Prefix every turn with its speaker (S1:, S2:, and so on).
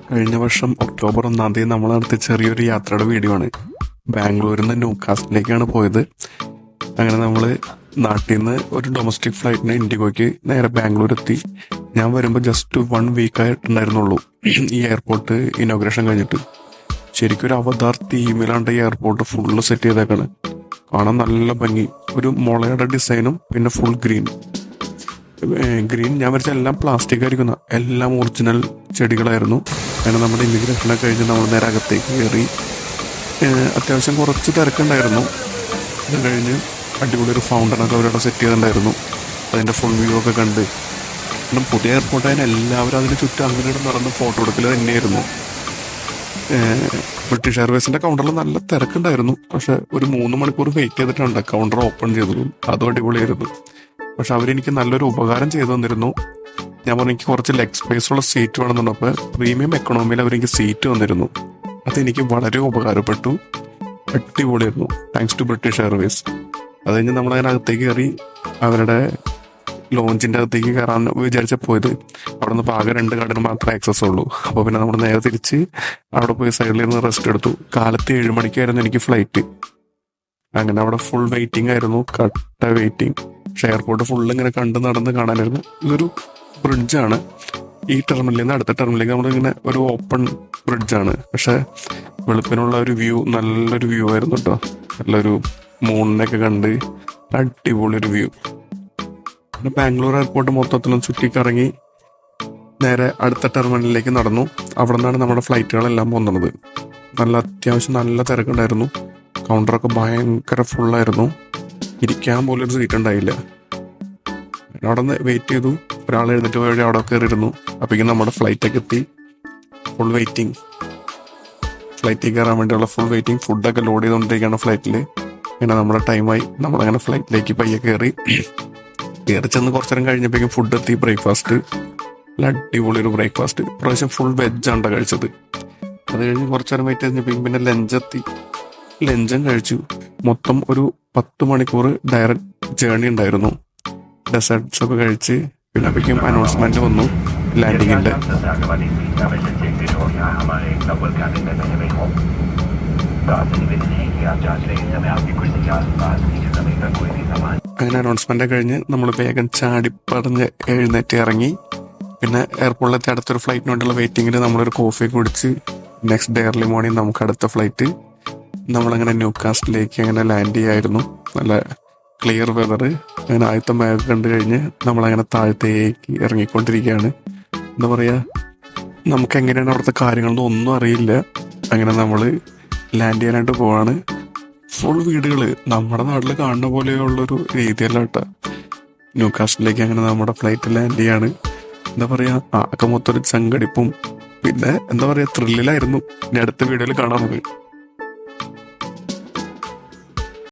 S1: കഴിഞ്ഞ വർഷം ഒക്ടോബർ 1 നമ്മൾ നടത്തിയ ചെറിയൊരു യാത്രയുടെ വീഡിയോ ആണ്. ബാംഗ്ലൂരിൽ നിന്ന് ന്യൂകാസ്റ്റിലേക്കാണ് പോയത്. അങ്ങനെ നമ്മൾ നാട്ടിൽ നിന്ന് ഒരു ഡൊമസ്റ്റിക് ഫ്ലൈറ്റിന് ഇൻഡിഗോയ്ക്ക് നേരെ ബാംഗ്ലൂർ എത്തി. ഞാൻ വരുമ്പോൾ ജസ്റ്റ് 1 വീക്ക് ആയിട്ടുണ്ടായിരുന്നുള്ളൂ ഈ എയർപോർട്ട് ഇനോഗ്രേഷൻ കഴിഞ്ഞിട്ട്. ശരിക്കും ഒരു അവതാർ തീമിലാണ്ട് ഈ എയർപോർട്ട് ഫുള്ള് സെറ്റ് ചെയ്തേക്കാണ്. കാണാൻ നല്ല ഭംഗി, ഒരു മുളയുടെ ഡിസൈനും പിന്നെ ഫുൾ ഗ്രീൻ. ഞാൻ വരച്ച എല്ലാം പ്ലാസ്റ്റിക് ആയിരിക്കുന്ന, എല്ലാം ഒറിജിനൽ ചെടികളായിരുന്നു. അങ്ങനെ നമ്മുടെ ഇമിഗ്രേഷനൊക്കെ കഴിഞ്ഞ് നമ്മൾ നേരെ അകത്തേക്ക് കയറി. അത്യാവശ്യം കുറച്ച് തിരക്കുണ്ടായിരുന്നു. അത് കഴിഞ്ഞ് അടിപൊളി ഒരു ഫൗണ്ടനൊക്കെ അവരവിടെ സെറ്റ് ചെയ്തിട്ടുണ്ടായിരുന്നു. അതിൻ്റെ ഫുൾ വ്യൂ ഒക്കെ കണ്ട്, കാരണം പുതിയ എയർപോർട്ടായതിന് എല്ലാവരും അതിന് ചുറ്റും അങ്ങനെ നടന്ന് ഫോട്ടോ എടുക്കൽ തന്നെയായിരുന്നു. ബ്രിട്ടീഷ് എയർവേസിൻ്റെ കൗണ്ടറിൽ നല്ല തിരക്കുണ്ടായിരുന്നു. പക്ഷെ ഒരു 3 മണിക്കൂർ വെയിറ്റ് ചെയ്തിട്ടുണ്ട് കൗണ്ടർ ഓപ്പൺ ചെയ്തതും. അതും അടിപൊളിയായിരുന്നു. പക്ഷെ അവരെനിക്ക് നല്ലൊരു ഉപകാരം ചെയ്തു തന്നിരുന്നു. ഞാൻ പറഞ്ഞു എനിക്ക് കുറച്ച് ലെഗ് സ്പേസ് ഉള്ള സീറ്റ് വേണമെന്നുണ്ട്. അപ്പോൾ പ്രീമിയം എക്കണോമിയിൽ അവരെനിക്ക് സീറ്റ് തന്നിരുന്നു. അതെനിക്ക് വളരെ ഉപകാരപ്പെട്ടു. അടിപൊളിയായിരുന്നു. Thanks to British Airways. അത് കഴിഞ്ഞ് നമ്മളതിന് അകത്തേക്ക് കയറി. അവരുടെ ലോഞ്ചിൻ്റെ അകത്തേക്ക് കയറാൻ വിചാരിച്ച പോയത്. അവിടെ നിന്ന് ആകെ 2 കാർഡിന് മാത്രമേ ആക്സസ് ഉള്ളൂ. അപ്പോൾ പിന്നെ നമ്മൾ നേരെ തിരിച്ച് അവിടെ പോയി സൈഡിലിരുന്ന് റെസ്റ്റ് എടുത്തു. കാലത്ത് 7 മണിക്കായിരുന്നു എനിക്ക് ഫ്ലൈറ്റ്. അങ്ങനെ അവിടെ ഫുൾ വെയിറ്റിംഗ് ആയിരുന്നു, കട്ട വെയിറ്റിംഗ്. പക്ഷെ എയർപോർട്ട് ഫുള്ള് ഇങ്ങനെ കണ്ട് നടന്ന് കാണാനായിരുന്നു. ഇതൊരു ബ്രിഡ്ജാണ്. ഈ ടെർമിനലിൽ നിന്ന് അടുത്ത ടെർമിനലിലേക്ക് നമ്മളിങ്ങനെ ഒരു ഓപ്പൺ ബ്രിഡ്ജാണ്. പക്ഷെ വെളുപ്പിനുള്ള ഒരു വ്യൂ നല്ലൊരു വ്യൂ ആയിരുന്നു കേട്ടോ. നല്ലൊരു മൂണിനൊക്കെ കണ്ട് അടിപൊളി ഒരു വ്യൂ. പിന്നെ ബാംഗ്ലൂർ എയർപോർട്ട് മൊത്തത്തിലും ചുറ്റിക്കറങ്ങി നേരെ അടുത്ത ടെർമിനലിലേക്ക് നടന്നു. അവിടെ നിന്നാണ് നമ്മുടെ ഫ്ലൈറ്റുകളെല്ലാം പോകുന്നത്. അത്യാവശ്യം നല്ല തിരക്കുണ്ടായിരുന്നു. കൗണ്ടറൊക്കെ ഭയങ്കര ഫുള്ളായിരുന്നു. ഇരിക്കാൻ പോലും ഒരു സീറ്റ് ഉണ്ടായില്ല. അവിടെ നിന്ന് വെയിറ്റ് ചെയ്തു. ഒരാൾ എഴുന്നേറ്റ് പോയി അവിടെ കയറിയിരുന്നു. അപ്പോഴേക്കും നമ്മുടെ ഫ്ലൈറ്റൊക്കെ എത്തി. ഫുൾ വെയിറ്റിംഗ്, ഫ്ലൈറ്റിൽ കയറാൻ വേണ്ടിയുള്ള ഫുൾ വെയിറ്റിംഗ്. ഫുഡൊക്കെ ലോഡ് ചെയ്തുകൊണ്ടിരിക്കുകയാണ് ഫ്ലൈറ്റിൽ. അങ്ങനെ നമ്മുടെ ടൈമായി. നമ്മളങ്ങനെ ഫ്ലൈറ്റിലേക്ക് പയ്യെ കയറി ചെന്ന് കുറച്ചു നേരം കഴിഞ്ഞപ്പോഴേക്കും ഫുഡ് എത്തി. ബ്രേക്ക്ഫാസ്റ്റ്, അടിപൊളി ഒരു ബ്രേക്ക്ഫാസ്റ്റ്. പ്രാവശ്യം ഫുൾ വെജാണ് കഴിച്ചത്. അത് കഴിഞ്ഞ് കുറച്ചു നേരം വെയിറ്റ് കഴിഞ്ഞപ്പോഴേക്കും പിന്നെ ലഞ്ചെത്തി. ലഞ്ചും കഴിച്ചു. മൊത്തം ഒരു 10 മണിക്കൂർ ഡയറക്റ്റ് ജേർണി ഉണ്ടായിരുന്നു. ഡെസേർട്സ് ഒക്കെ കഴിച്ച് പിന്നെ അപ്പോഴേക്കും അനൗൺസ്മെന്റ് വന്നു ലാൻഡിങ്ങിന്റെ. അങ്ങനെ അനൗൺസ്മെന്റ് കഴിഞ്ഞ് നമ്മൾ വേഗം ചാടിപ്പറഞ്ഞ് എഴുന്നേറ്റ് ഇറങ്ങി. പിന്നെ എയർപോർട്ടിലെത്തി അടുത്തൊരു ഫ്ലൈറ്റിന് വേണ്ടിയുള്ള വെയിറ്റിങ്ങിൽ നമ്മളൊരു കോഫി കുടിച്ച് നെക്സ്റ്റ് ഡേ ഏർലി മോർണിംഗ് നമുക്ക് അടുത്ത ഫ്ലൈറ്റ്. നമ്മളങ്ങനെ ന്യൂകാസ്റ്റിലേക്ക് അങ്ങനെ ലാൻഡ് ചെയ്യായിരുന്നു. നല്ല ക്ലിയർ വെതർ. അങ്ങനെ ആദ്യത്തെ മേഘം കണ്ടു കഴിഞ്ഞ് നമ്മളങ്ങനെ താഴത്തേക്ക് ഇറങ്ങിക്കൊണ്ടിരിക്കുകയാണ്. എന്താ പറയുക, നമുക്ക് എങ്ങനെയാണ് അവിടുത്തെ കാര്യങ്ങളൊന്നും ഒന്നും അറിയില്ല. അങ്ങനെ നമ്മൾ ലാൻഡ് ചെയ്യാനായിട്ട് പോവാണ്. ഫുൾ വീടുകൾ നമ്മുടെ നാട്ടിൽ കാണുന്ന പോലെയുള്ളൊരു രീതിയല്ല കേട്ടോ. ന്യൂകാസ്റ്റിലേക്ക് അങ്ങനെ നമ്മുടെ ഫ്ലൈറ്റ് ലാൻഡ് ചെയ്യാണ്. എന്താ പറയുക, ആകെ മൊത്തം ഒരു ചങ്കടിപ്പും പിന്നെ എന്താ പറയുക ത്രില്ലിലായിരുന്നു. ഇനി അടുത്ത വീഡിയോയിൽ കാണാൻ നമുക്ക്.